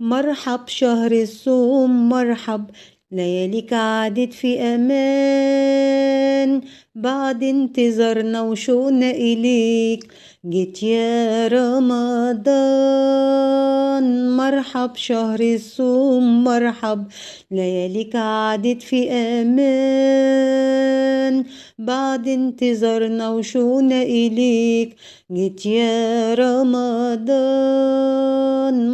مرحب شهر الصوم مرحب، لياليك عادت في أمان، بعد انتظارنا وشوقنا إليك جيت يا رمضان. مرحب شهر الصوم مرحب، لياليك عادت في أمان، بعد انتظارنا وشوقنا إليك جيت يا رمضان.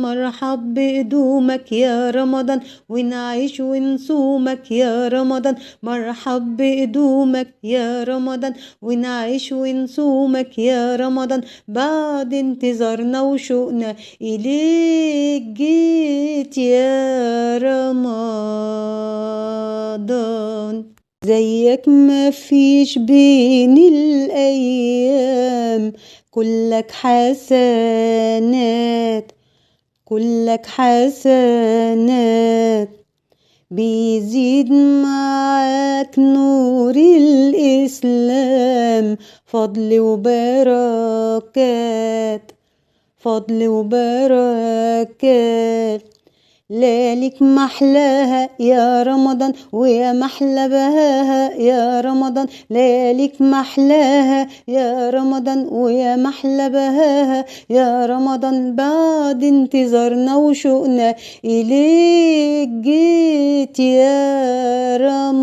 مرحب بقدومك يا رمضان، ونعيش ونصومك يا رمضان. مرحب بقدومك يا رمضان، ونعيش ونصومك يا رمضان، بعد انتظارنا وشوقنا إليك جيت يا رمضان. زيك ما فيش بين الأيام، كلك حسنات كلك حسنات، بيزيد معاك نور الإسلام، فضل وبركات فضل وبركات. لياليك محلاها يا رمضان، ويا محلى بهاها يا رمضان. لياليك محلاها يا رمضان، ويا محلى بهاها يا رمضان، بعد انتظارنا وشوقنا إليك جيت يا رمضان.